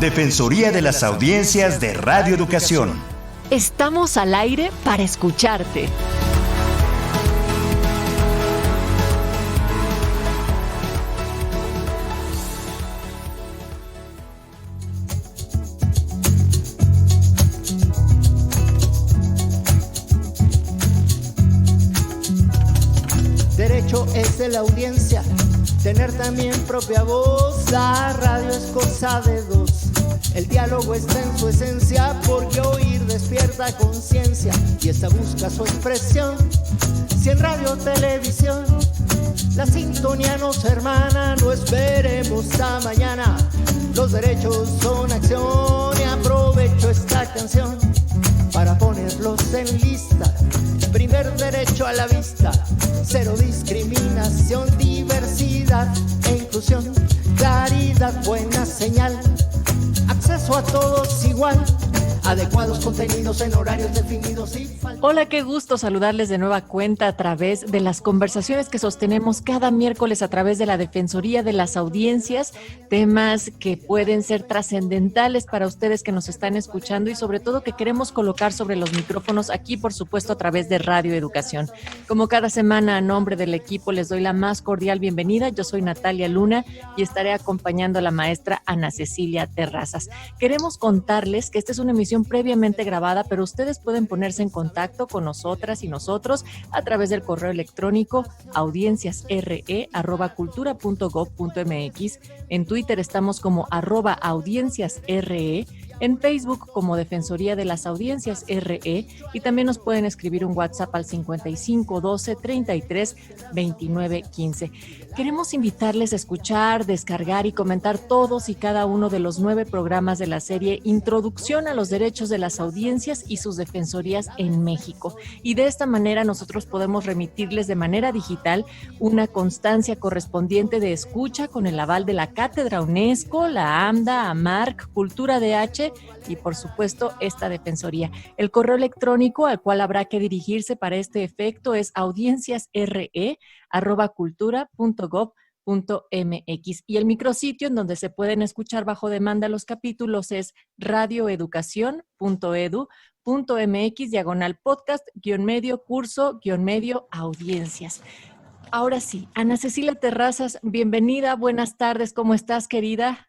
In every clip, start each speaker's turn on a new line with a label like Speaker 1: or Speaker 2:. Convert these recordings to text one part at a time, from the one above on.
Speaker 1: Defensoría de las Audiencias de Radio Educación.
Speaker 2: Estamos al aire para escucharte.
Speaker 3: Derecho es de la audiencia, tener también propia voz. La radio es cosa de dos. El diálogo está en su esencia, porque oír despierta conciencia y esta busca su expresión. Si en radio o televisión la sintonía nos hermana, no esperemos hasta mañana. Los derechos son acción y aprovecho esta canción para ponerlos en lista. Primer derecho a la vista, cero discriminación, diversidad e inclusión, claridad, buena señal, acceso a todos igual, adecuados contenidos en horarios definidos y
Speaker 2: Hola, qué gusto saludarles de nueva cuenta a través de las conversaciones que sostenemos cada miércoles a través de la Defensoría de las Audiencias, temas que pueden ser trascendentales para ustedes que nos están escuchando y sobre todo que queremos colocar sobre los micrófonos aquí, por supuesto, a través de Radio Educación. Como cada semana, a nombre del equipo, les doy la más cordial bienvenida. Yo soy Natalia Luna y estaré acompañando a la maestra Ana Cecilia Terrazas. Queremos contarles que esta es una emisión previamente grabada, pero ustedes pueden ponerse en contacto con nosotras y nosotros a través del correo electrónico audienciasre@cultura.gov.mx. En Twitter estamos como @audienciasre, en Facebook como Defensoría de las Audiencias RE, y también nos pueden escribir un WhatsApp al 55 12 33 29 15. Queremos invitarles a escuchar, descargar y comentar todos y cada uno de los 9 programas de la serie Introducción a los Derechos de las Audiencias y sus Defensorías en México. Y de esta manera nosotros podemos remitirles de manera digital una constancia correspondiente de escucha con el aval de la Cátedra UNESCO, la AMDA, AMARC, Cultura DH y por supuesto esta Defensoría. El correo electrónico al cual habrá que dirigirse para este efecto es audienciasre@cultura.gov.mx, y el micrositio en donde se pueden escuchar bajo demanda los capítulos es radioeducación.edu.mx/podcast-medio curso-medio audiencias. Ahora sí, Ana Cecilia Terrazas, bienvenida, buenas tardes, ¿cómo estás, querida?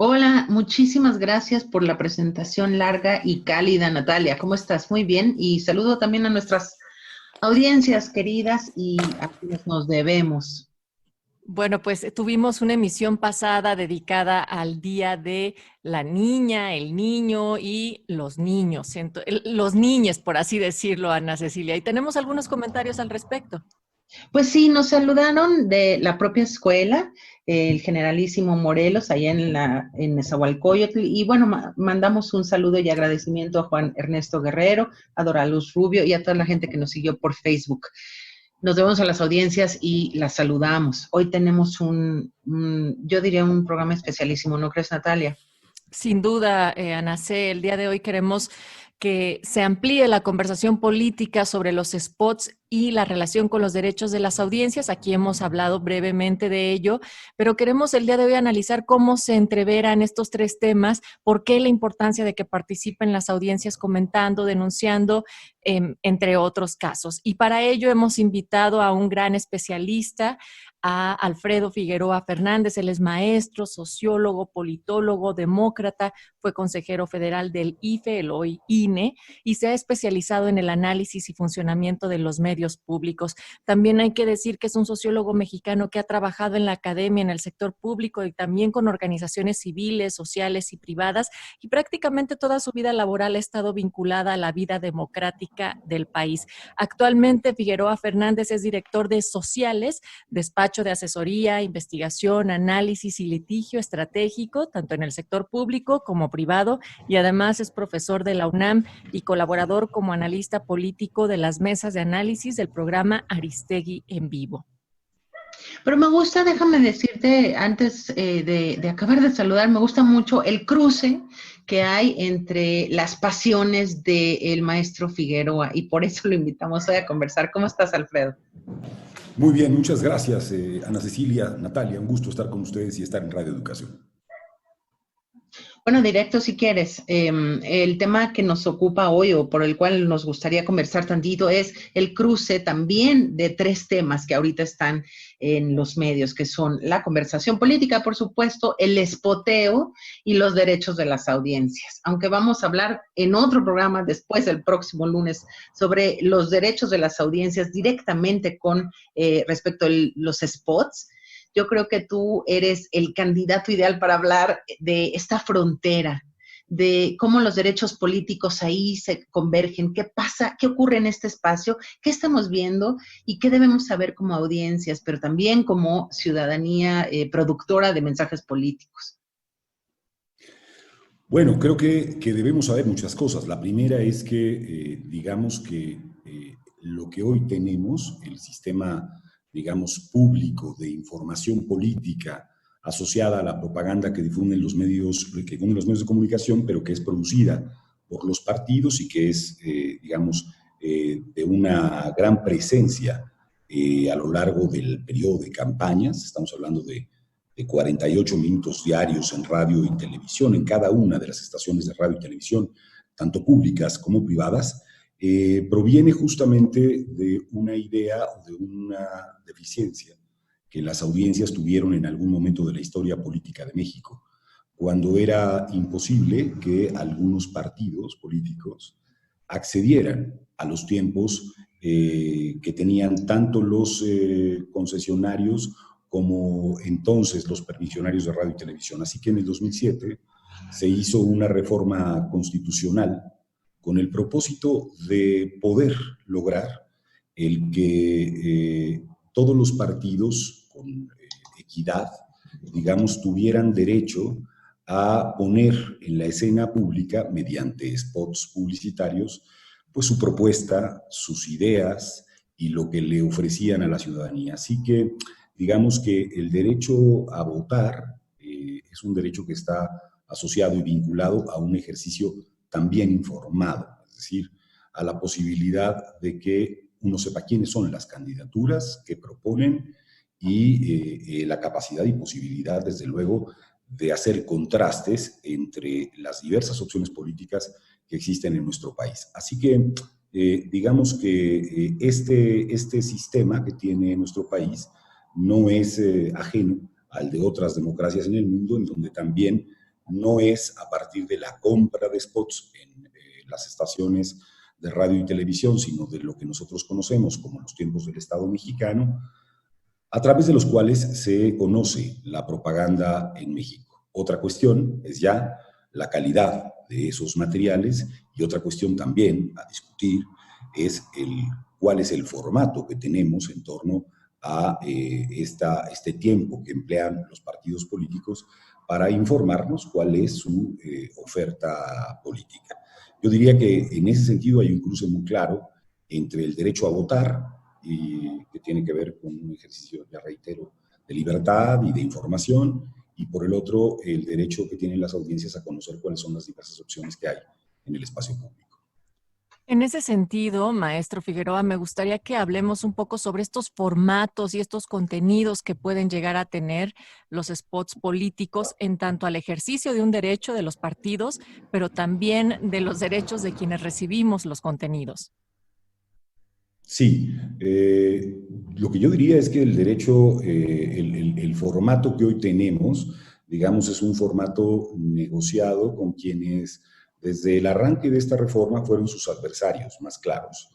Speaker 4: Hola, muchísimas gracias por la presentación larga y cálida, Natalia. ¿Cómo estás? Muy bien. Y saludo también a nuestras audiencias queridas y a quienes nos debemos.
Speaker 2: Bueno, pues tuvimos una emisión pasada dedicada al Día de la Niña, el Niño y los niños, los niñes, por así decirlo, Ana Cecilia. Y tenemos algunos comentarios al respecto.
Speaker 4: Pues sí, nos saludaron de la propia escuela, el Generalísimo Morelos, allá en Nezahualcóyotl, y bueno, mandamos un saludo y agradecimiento a Juan Ernesto Guerrero, a Dora Luz Rubio y a toda la gente que nos siguió por Facebook. Nos vemos a las audiencias y las saludamos. Hoy tenemos yo diría un programa especialísimo, ¿no crees, Natalia?
Speaker 2: Sin duda, Ana C., el día de hoy queremos que se amplíe la conversación política sobre los spots y la relación con los derechos de las audiencias. Aquí hemos hablado brevemente de ello, pero queremos el día de hoy analizar cómo se entreveran estos 3 temas, por qué la importancia de que participen las audiencias comentando, denunciando, entre otros casos. Y para ello hemos invitado a un gran especialista, a Alfredo Figueroa Fernández. Él es maestro, sociólogo, politólogo, demócrata, fue consejero federal del IFE, el hoy INE, y se ha especializado en el análisis y funcionamiento de los medios públicos. También hay que decir que es un sociólogo mexicano que ha trabajado en la academia, en el sector público y también con organizaciones civiles, sociales y privadas, y prácticamente toda su vida laboral ha estado vinculada a la vida democrática del país. Actualmente, Figueroa Fernández es director de Sociales, despacho de asesoría, investigación, análisis y litigio estratégico, tanto en el sector público como privado, y además es profesor de la UNAM y colaborador como analista político de las mesas de análisis del programa Aristegui en Vivo.
Speaker 4: Pero me gusta, déjame decirte, antes de acabar de saludar, me gusta mucho el cruce que hay entre las pasiones del maestro Figueroa, y por eso lo invitamos hoy a conversar. ¿Cómo estás, Alfredo?
Speaker 5: Muy bien, muchas gracias, Ana Cecilia, Natalia, un gusto estar con ustedes y estar en Radio Educación.
Speaker 4: Bueno, directo si quieres. El tema que nos ocupa hoy o por el cual nos gustaría conversar tantito es el cruce también de tres temas que ahorita están en los medios, que son la conversación política, por supuesto, el espoteo y los derechos de las audiencias. Aunque vamos a hablar en otro programa después, el próximo lunes, sobre los derechos de las audiencias directamente con respecto a los spots. Yo creo que tú eres el candidato ideal para hablar de esta frontera, de cómo los derechos políticos ahí se convergen, qué pasa, qué ocurre en este espacio, qué estamos viendo y qué debemos saber como audiencias, pero también como ciudadanía productora de mensajes políticos.
Speaker 5: Bueno, creo que debemos saber muchas cosas. La primera es que, digamos que lo que hoy tenemos, el sistema, digamos, público de información política asociada a la propaganda que difunden los medios de comunicación, pero que es producida por los partidos y que es, digamos, de una gran presencia a lo largo del periodo de campañas. Estamos hablando de 48 minutos diarios en radio y televisión, en cada una de las estaciones de radio y televisión, tanto públicas como privadas, proviene justamente de una idea o de una deficiencia que las audiencias tuvieron en algún momento de la historia política de México, cuando era imposible que algunos partidos políticos accedieran a los tiempos que tenían tanto los concesionarios como entonces los permisionarios de radio y televisión. Así que en el 2007 se hizo una reforma constitucional con el propósito de poder lograr el que todos los partidos con equidad, digamos, tuvieran derecho a poner en la escena pública, mediante spots publicitarios, pues su propuesta, sus ideas y lo que le ofrecían a la ciudadanía. Así que digamos que el derecho a votar es un derecho que está asociado y vinculado a un ejercicio también informado, es decir, a la posibilidad de que uno sepa quiénes son las candidaturas que proponen y la capacidad y posibilidad, desde luego, de hacer contrastes entre las diversas opciones políticas que existen en nuestro país. Así que digamos que este sistema que tiene nuestro país no es ajeno al de otras democracias en el mundo, en donde también no es a partir de la compra de spots en las estaciones de radio y televisión, sino de lo que nosotros conocemos como los tiempos del Estado mexicano, a través de los cuales se conoce la propaganda en México. Otra cuestión es ya la calidad de esos materiales y otra cuestión también a discutir es cuál es el formato que tenemos en torno a este tiempo que emplean los partidos políticos para informarnos cuál es su oferta política. Yo diría que en ese sentido hay un cruce muy claro entre el derecho a votar, y que tiene que ver con un ejercicio, ya reitero, de libertad y de información, y por el otro, el derecho que tienen las audiencias a conocer cuáles son las diversas opciones que hay en el espacio público.
Speaker 2: En ese sentido, maestro Figueroa, me gustaría que hablemos un poco sobre estos formatos y estos contenidos que pueden llegar a tener los spots políticos en tanto al ejercicio de un derecho de los partidos, pero también de los derechos de quienes recibimos los contenidos.
Speaker 5: Sí, lo que yo diría es que el derecho, el formato que hoy tenemos, digamos, es un formato negociado con quienes desde el arranque de esta reforma fueron sus adversarios más claros.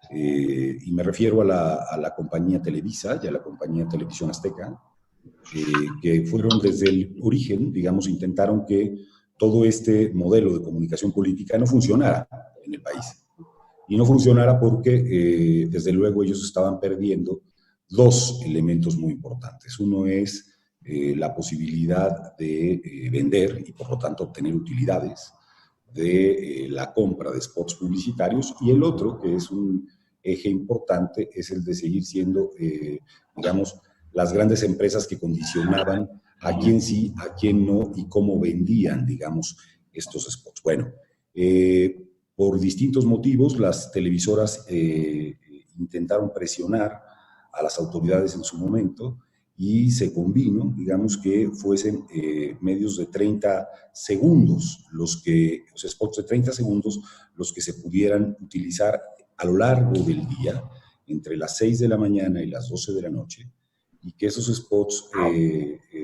Speaker 5: Y me refiero a la compañía Televisa y a la compañía Televisión Azteca, que fueron desde el origen, digamos, intentaron que todo este modelo de comunicación política no funcionara en el país. Y no funcionara porque, desde luego, ellos estaban perdiendo dos elementos muy importantes. Uno es la posibilidad de vender y, por lo tanto, obtener utilidades de la compra de spots publicitarios, y el otro, que es un eje importante, es el de seguir siendo, digamos, las grandes empresas que condicionaban a quién sí, a quién no, y cómo vendían, digamos, estos spots. Bueno, por distintos motivos, las televisoras intentaron presionar a las autoridades en su momento, y se convino, digamos, que fuesen medios de 30 segundos, los spots de 30 segundos, los que se pudieran utilizar a lo largo del día, entre las 6 de la mañana y las 12 de la noche, y que esos spots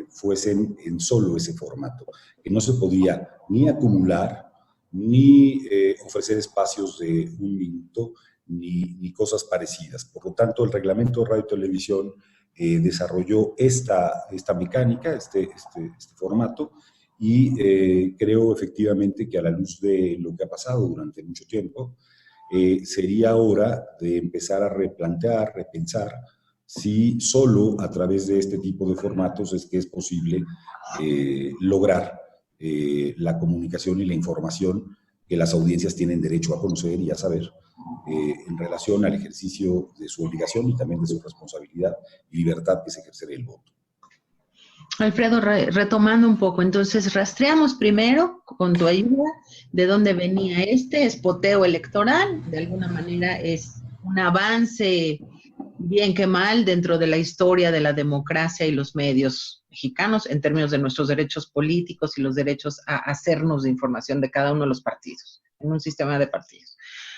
Speaker 5: fuesen en solo ese formato, que no se podía ni acumular, ni ofrecer espacios de un minuto, ni cosas parecidas. Por lo tanto, el reglamento de radio y televisión desarrolló esta mecánica, este formato, y creo efectivamente que a la luz de lo que ha pasado durante mucho tiempo, sería hora de empezar a replantear, repensar si solo a través de este tipo de formatos es que es posible lograr la comunicación y la información que las audiencias tienen derecho a conocer y a saber en relación al ejercicio de su obligación y también de su responsabilidad y libertad que es ejercer el voto.
Speaker 4: Alfredo, retomando un poco, entonces rastreamos primero, con tu ayuda, de dónde venía este espoteo electoral. De alguna manera es un avance, bien que mal, dentro de la historia de la democracia y los medios mexicanos en términos de nuestros derechos políticos y los derechos a hacernos de información de cada uno de los partidos, en un sistema de partidos.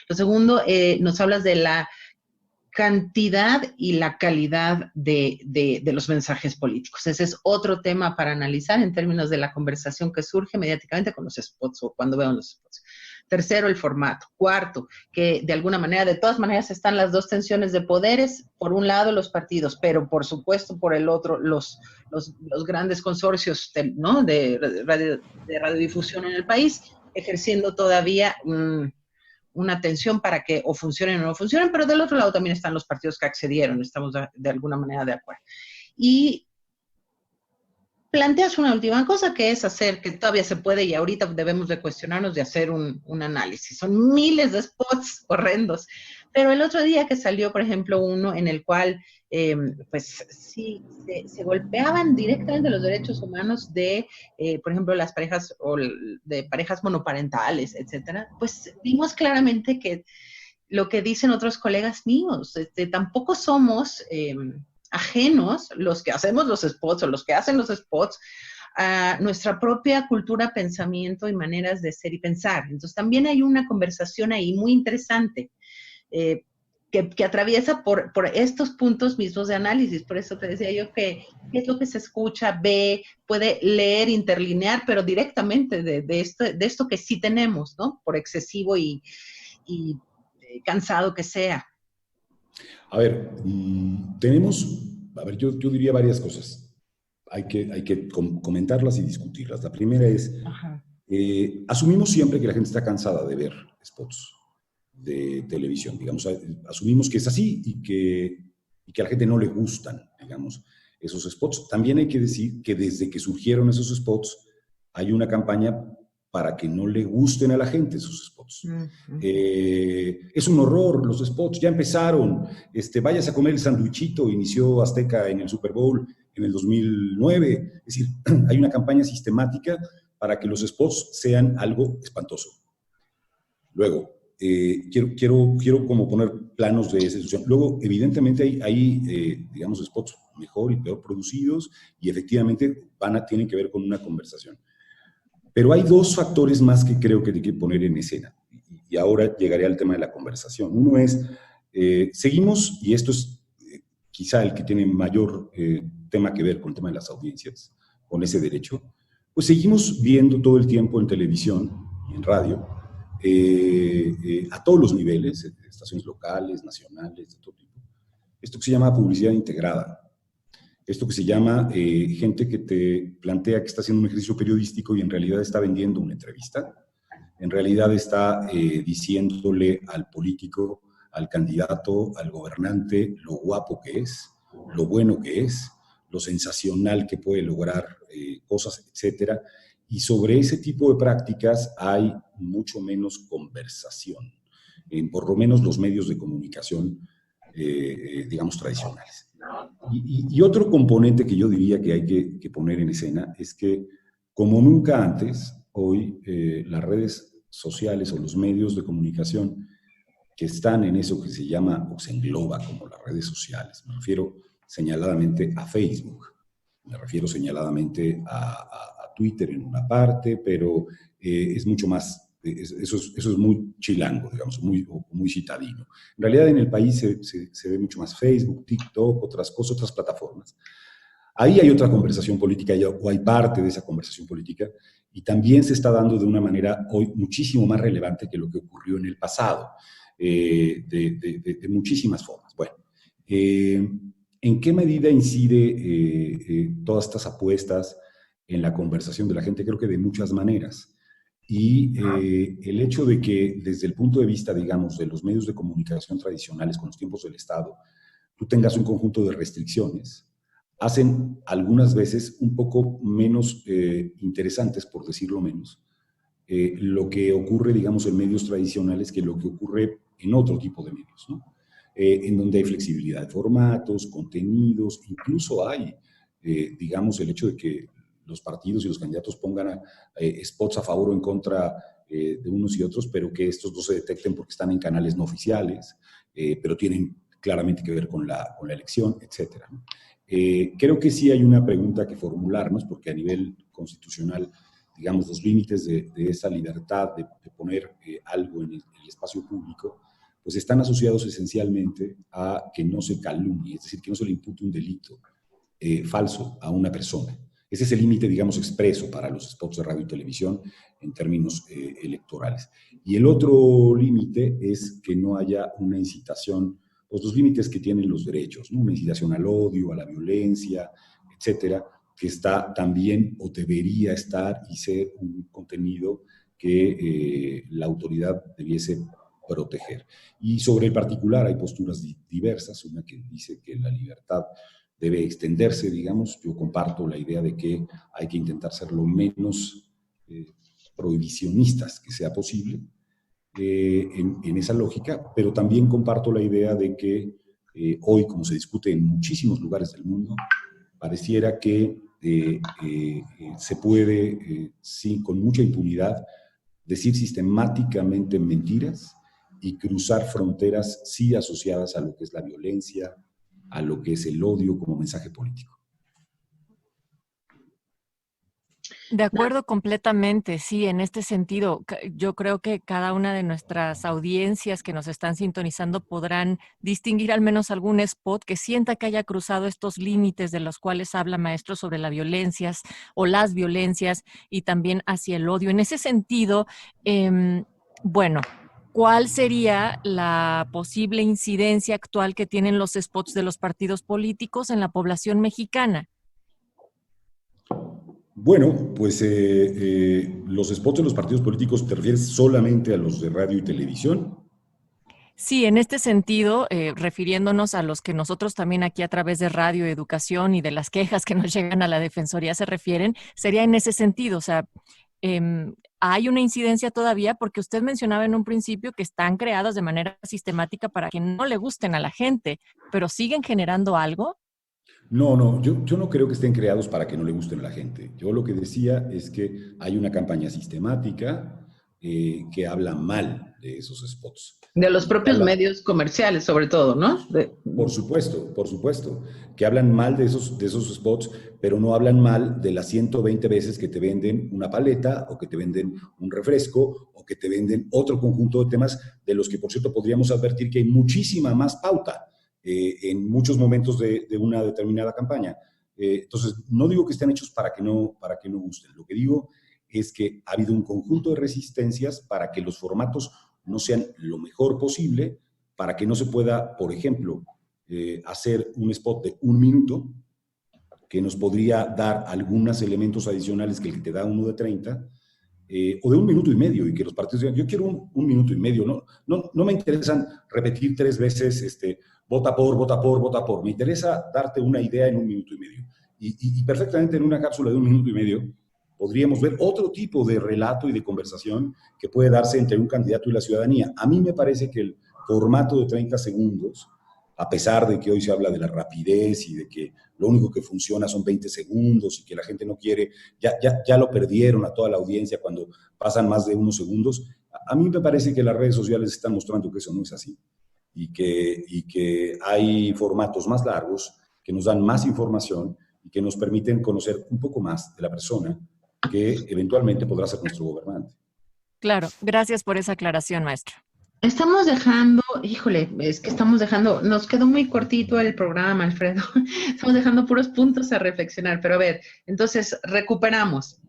Speaker 4: Lo segundo, nos hablas de la cantidad y la calidad de los mensajes políticos. Ese es otro tema para analizar en términos de la conversación que surge mediáticamente con los spots o cuando veo los spots. Tercero, el formato. Cuarto, que de alguna manera, de todas maneras, están las dos tensiones de poderes. Por un lado, los partidos, pero por supuesto, por el otro, los grandes consorcios de radiodifusión en el país, ejerciendo todavía una tensión para que o funcionen o no funcionen, pero del otro lado también están los partidos que accedieron, estamos de alguna manera de acuerdo. Y planteas una última cosa, que es hacer, que todavía se puede y ahorita debemos de cuestionarnos de hacer un análisis. Son miles de spots horrendos, pero el otro día que salió, por ejemplo, uno en el cual pues sí, se golpeaban directamente los derechos humanos de, por ejemplo, las parejas o de parejas monoparentales, etcétera, pues vimos claramente que lo que dicen otros colegas míos, tampoco somos ajenos, los que hacemos los spots o los que hacen los spots, a nuestra propia cultura, pensamiento y maneras de ser y pensar. Entonces también hay una conversación ahí muy interesante, que atraviesa por estos puntos mismos de análisis. Por eso te decía yo que qué es lo que se escucha, ve, puede leer, interlinear, pero directamente de esto que sí tenemos, ¿no? Por excesivo y cansado que sea.
Speaker 5: A ver, yo diría varias cosas. Hay que comentarlas y discutirlas. La primera es, asumimos siempre que la gente está cansada de ver spots de televisión, digamos, asumimos que es así y que a la gente no le gustan, digamos, esos spots. También hay que decir que desde que surgieron esos spots hay una campaña para que no le gusten a la gente esos spots. Uh-huh. Es un horror los spots, ya empezaron, vayas a comer el sandwichito, inició Azteca en el Super Bowl en el 2009, es decir, hay una campaña sistemática para que los spots sean algo espantoso. Luego, quiero como poner planos de esa situación. Luego, evidentemente, hay digamos, spots mejor y peor producidos y efectivamente tienen que ver con una conversación. Pero hay dos factores más que creo que hay que poner en escena. Y ahora llegaré al tema de la conversación. Uno es, seguimos, y esto es quizá el que tiene mayor tema que ver con el tema de las audiencias, con ese derecho, pues seguimos viendo todo el tiempo en televisión y en radio, a todos los niveles, estaciones locales, nacionales, de todo tipo, esto que se llama publicidad integrada. Esto que se llama gente que te plantea que está haciendo un ejercicio periodístico y en realidad está vendiendo una entrevista, en realidad está diciéndole al político, al candidato, al gobernante, lo guapo que es, lo bueno que es, lo sensacional que puede lograr cosas, etcétera. Y sobre ese tipo de prácticas hay mucho menos conversación, en por lo menos los medios de comunicación, digamos, tradicionales. Y otro componente que yo diría que hay que poner en escena es que, como nunca antes, hoy las redes sociales o los medios de comunicación que están en eso que se llama o se engloba como las redes sociales, me refiero señaladamente a Facebook. Me refiero señaladamente a Twitter en una parte, pero es mucho más, eso es muy chilango, digamos, muy citadino. En realidad en el país se ve mucho más Facebook, TikTok, otras cosas, otras plataformas. Ahí hay otra conversación política, o hay parte de esa conversación política, y también se está dando de una manera hoy muchísimo más relevante que lo que ocurrió en el pasado, de muchísimas formas. Bueno, ¿en qué medida incide todas estas apuestas en la conversación de la gente? Creo que de muchas maneras. Y el hecho de que desde el punto de vista, digamos, de los medios de comunicación tradicionales con los tiempos del Estado, tú tengas un conjunto de restricciones, hacen algunas veces un poco menos interesantes, por decirlo menos, lo que ocurre, digamos, en medios tradicionales que lo que ocurre en otro tipo de medios, ¿no? En donde hay flexibilidad de formatos, contenidos, incluso hay, digamos, el hecho de que los partidos y los candidatos pongan spots a favor o en contra de unos y otros, pero que estos no se detecten porque están en canales no oficiales, pero tienen claramente que ver con la elección, etcétera, ¿no? Creo que sí hay una pregunta que formularnos, porque a nivel constitucional, digamos, los límites de esa libertad de poner algo en el espacio público, pues están asociados esencialmente a que no se calumnie, es decir, que no se le impute un delito falso a una persona. Ese es el límite, digamos, expreso para los spots de radio y televisión en términos electorales. Y el otro límite es que no haya una incitación, pues los límites que tienen los derechos, ¿no? Una incitación al odio, a la violencia, etcétera, que está también o debería estar y ser un contenido que la autoridad debiese proteger. Y sobre el particular hay posturas diversas, una que dice que la libertad debe extenderse, digamos. Yo comparto la idea de que hay que intentar ser lo menos prohibicionistas que sea posible en esa lógica, pero también comparto la idea de que hoy, como se discute en muchísimos lugares del mundo, pareciera que se puede, sí, con mucha impunidad, decir sistemáticamente mentiras y cruzar fronteras, sí, asociadas a lo que es la violencia, a lo que es el odio como mensaje político.
Speaker 2: De acuerdo completamente, sí, en este sentido, yo creo que cada una de nuestras audiencias que nos están sintonizando podrán distinguir al menos algún spot que sienta que haya cruzado estos límites de los cuales habla Maestro sobre las violencias o las violencias y también hacia el odio. En ese sentido, bueno, ¿cuál sería la posible incidencia actual que tienen los spots de los partidos políticos en la población mexicana?
Speaker 5: Bueno, pues los spots de los partidos políticos, ¿te refieres solamente a los de radio y televisión?
Speaker 2: Sí, en este sentido, refiriéndonos a los que nosotros también aquí a través de Radio Educación y de las quejas que nos llegan a la Defensoría se refieren, sería en ese sentido, o sea, hay una incidencia todavía porque usted mencionaba en un principio que están creados de manera sistemática para que no le gusten a la gente, pero ¿siguen generando algo?
Speaker 5: No, yo no creo que estén creados para que no le gusten a la gente. Yo lo que decía es que hay una campaña sistemática que habla mal de esos spots.
Speaker 4: De los propios medios comerciales, sobre todo, ¿no?
Speaker 5: Por supuesto, que hablan mal de esos spots, pero no hablan mal de las 120 veces que te venden una paleta, o que te venden un refresco, o que te venden otro conjunto de temas de los que, por cierto, podríamos advertir que hay muchísima más pauta en muchos momentos de una determinada campaña. Entonces, no digo que estén hechos para que no gusten. Lo que digo es que ha habido un conjunto de resistencias para que los formatos no sean lo mejor posible, para que no se pueda, por ejemplo, hacer un spot de 1 minuto, que nos podría dar algunos elementos adicionales que el que te da uno de 30, o de 1 minuto y medio, y que los partidos digan, yo quiero un minuto y medio, no me interesan repetir 3 veces, vota por, me interesa darte una idea en 1 minuto y medio. Y perfectamente en una cápsula de 1 minuto y medio podríamos ver otro tipo de relato y de conversación que puede darse entre un candidato y la ciudadanía. A mí me parece que el formato de 30 segundos, a pesar de que hoy se habla de la rapidez y de que lo único que funciona son 20 segundos y que la gente no quiere, ya lo perdieron a toda la audiencia cuando pasan más de 1 segundo, a mí me parece que las redes sociales están mostrando que eso no es así y que hay formatos más largos que nos dan más información y que nos permiten conocer un poco más de la persona que eventualmente podrá ser nuestro gobernante.
Speaker 2: Claro, gracias por esa aclaración, maestro.
Speaker 4: Estamos dejando, híjole, es que estamos dejando, nos quedó muy cortito el programa, Alfredo. Estamos dejando puros puntos a reflexionar, pero a ver, entonces recuperamos.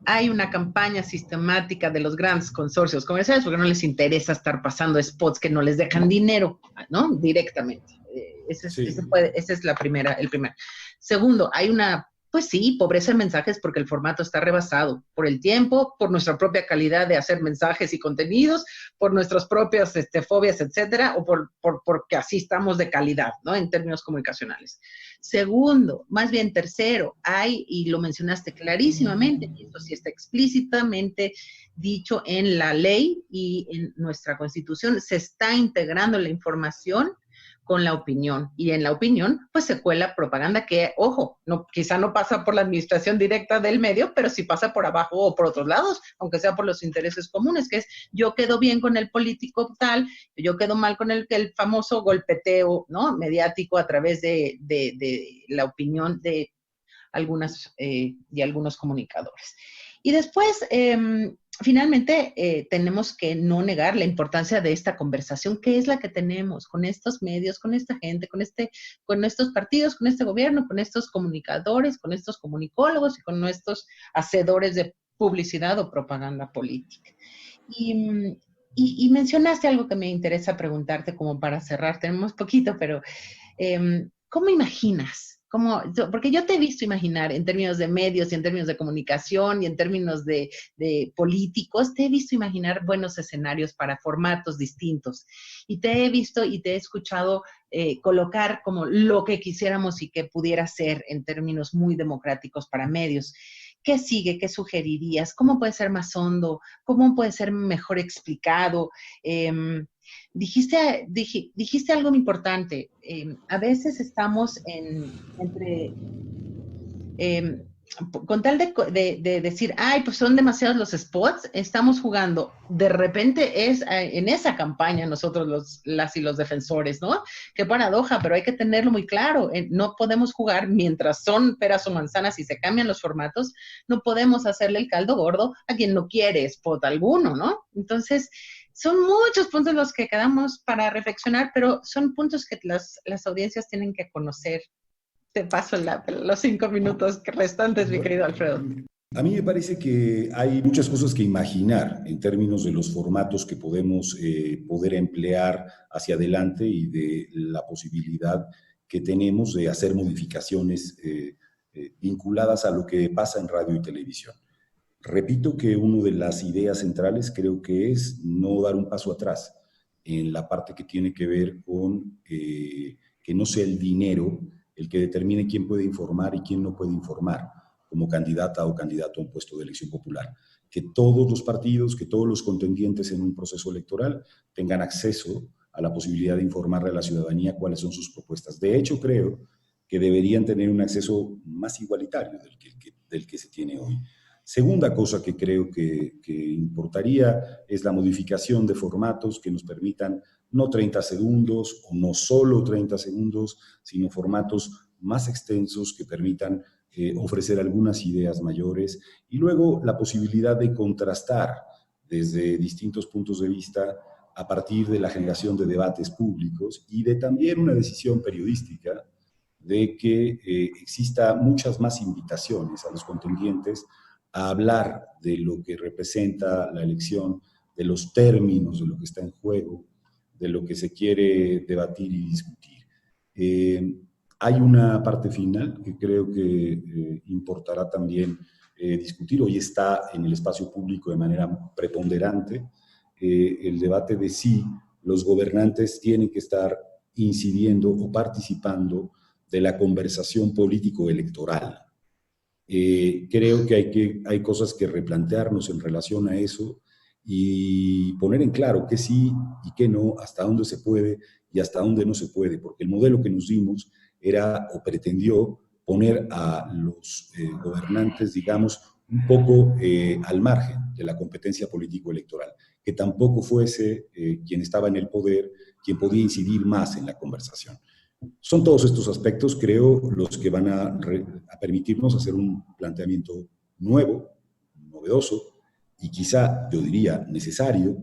Speaker 4: Hay una campaña sistemática de los grandes consorcios comerciales porque no les interesa estar pasando spots que no les dejan dinero, ¿no? Directamente. Esa es la primera, el primer. Segundo, hay una, pues sí, pobreza en mensajes porque el formato está rebasado por el tiempo, por nuestra propia calidad de hacer mensajes y contenidos, por nuestras propias fobias, etcétera, o porque así estamos de calidad, ¿no? En términos comunicacionales. Segundo, más bien tercero, hay, y lo mencionaste clarísimamente, y esto sí está explícitamente dicho en la ley y en nuestra Constitución, se está integrando la información con la opinión. Y en la opinión, pues se cuela propaganda que, ojo, no, quizá no pasa por la administración directa del medio, pero sí pasa por abajo o por otros lados, aunque sea por los intereses comunes, que es yo quedo bien con el político tal, yo quedo mal con el famoso golpeteo, ¿no? Mediático a través de la opinión de algunos comunicadores. Y después, finalmente, tenemos que no negar la importancia de esta conversación, que es la que tenemos con estos medios, con esta gente, con estos partidos, con este gobierno, con estos comunicadores, con estos comunicólogos y con nuestros hacedores de publicidad o propaganda política. Y mencionaste algo que me interesa preguntarte como para cerrar, tenemos poquito, pero ¿cómo imaginas? Porque yo te he visto imaginar en términos de medios y en términos de comunicación y en términos de políticos, te he visto imaginar buenos escenarios para formatos distintos. Y te he visto y te he escuchado colocar como lo que quisiéramos y que pudiera ser en términos muy democráticos para medios. ¿Qué sigue? ¿Qué sugerirías? ¿Cómo puede ser más hondo? ¿Cómo puede ser mejor explicado? Dijiste algo muy importante. A veces estamos con tal de decir, ay, pues son demasiados los spots, estamos jugando. De repente es en esa campaña nosotros las y los defensores, ¿no? Qué paradoja, pero hay que tenerlo muy claro. No podemos jugar mientras son peras o manzanas y se cambian los formatos, no podemos hacerle el caldo gordo a quien no quiere spot alguno, ¿no? Entonces, son muchos puntos los que quedamos para reflexionar, pero son puntos que las audiencias tienen que conocer. Te paso los 5 minutos restantes, mi querido Alfredo.
Speaker 5: A mí me parece que hay muchas cosas que imaginar en términos de los formatos que podemos poder emplear hacia adelante y de la posibilidad que tenemos de hacer modificaciones vinculadas a lo que pasa en radio y televisión. Repito que una de las ideas centrales creo que es no dar un paso atrás en la parte que tiene que ver con que no sea el dinero el que determine quién puede informar y quién no puede informar como candidata o candidato a un puesto de elección popular. Que todos los partidos, que todos los contendientes en un proceso electoral tengan acceso a la posibilidad de informarle a la ciudadanía cuáles son sus propuestas. De hecho, creo que deberían tener un acceso más igualitario del que se tiene hoy. Segunda cosa que creo que importaría es la modificación de formatos que nos permitan no 30 segundos o no solo 30 segundos, sino formatos más extensos que permitan ofrecer algunas ideas mayores y luego la posibilidad de contrastar desde distintos puntos de vista a partir de la generación de debates públicos y de también una decisión periodística de que exista muchas más invitaciones a los contendientes a hablar de lo que representa la elección, de los términos de lo que está en juego, de lo que se quiere debatir y discutir. Hay una parte final que creo que importará también discutir. Hoy está en el espacio público de manera preponderante el debate de si los gobernantes tienen que estar incidiendo o participando de la conversación político-electoral. Creo que hay cosas que replantearnos en relación a eso y poner en claro qué sí y qué no, hasta dónde se puede y hasta dónde no se puede, porque el modelo que nos dimos era o pretendió poner a los gobernantes, digamos, un poco al margen de la competencia político-electoral, que tampoco fuese quien estaba en el poder quien podía incidir más en la conversación. Son todos estos aspectos, creo, los que van a permitirnos hacer un planteamiento nuevo, novedoso y quizá, yo diría, necesario,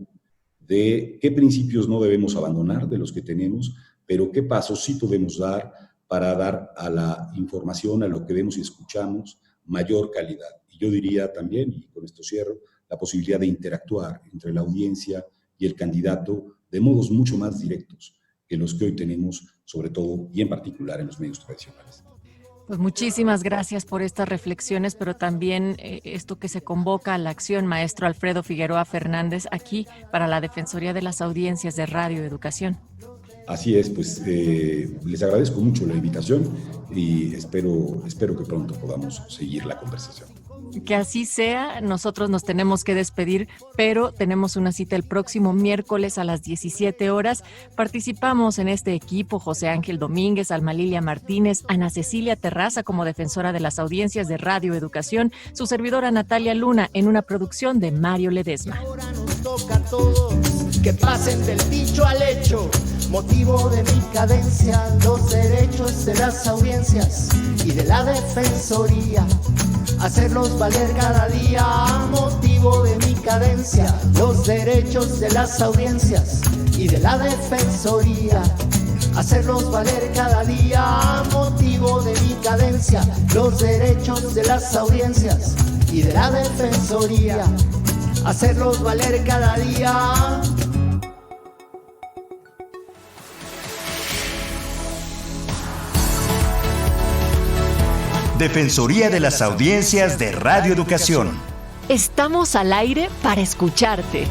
Speaker 5: de qué principios no debemos abandonar de los que tenemos, pero qué pasos sí podemos dar para dar a la información, a lo que vemos y escuchamos, mayor calidad. Y yo diría también, y con esto cierro, la posibilidad de interactuar entre la audiencia y el candidato de modos mucho más directos que los que hoy tenemos, sobre todo y en particular en los medios tradicionales.
Speaker 2: Pues muchísimas gracias por estas reflexiones, pero también esto que se convoca a la acción, maestro Alfredo Figueroa Fernández, aquí para la Defensoría de las Audiencias de Radio Educación.
Speaker 5: Así es, pues les agradezco mucho la invitación y espero que pronto podamos seguir la conversación.
Speaker 2: Que así sea, nosotros nos tenemos que despedir, pero tenemos una cita el próximo miércoles a las 17 horas. Participamos en este equipo José Ángel Domínguez, Alma Lilia Martínez, Ana Cecilia Terraza como defensora de las audiencias de Radio Educación, su servidora Natalia Luna en una producción de Mario Ledesma.
Speaker 3: Ahora nos toca a todos que pasen del dicho al hecho. Motivo de mi cadencia, los derechos de las audiencias y de la defensoría. Hacerlos valer cada día, motivo de mi cadencia, los derechos de las audiencias y de la defensoría. Hacerlos valer cada día, motivo de mi cadencia, los derechos de las audiencias y de la defensoría. Hacerlos valer cada día.
Speaker 1: Defensoría de las Audiencias de Radio Educación.
Speaker 2: Estamos al aire para escucharte.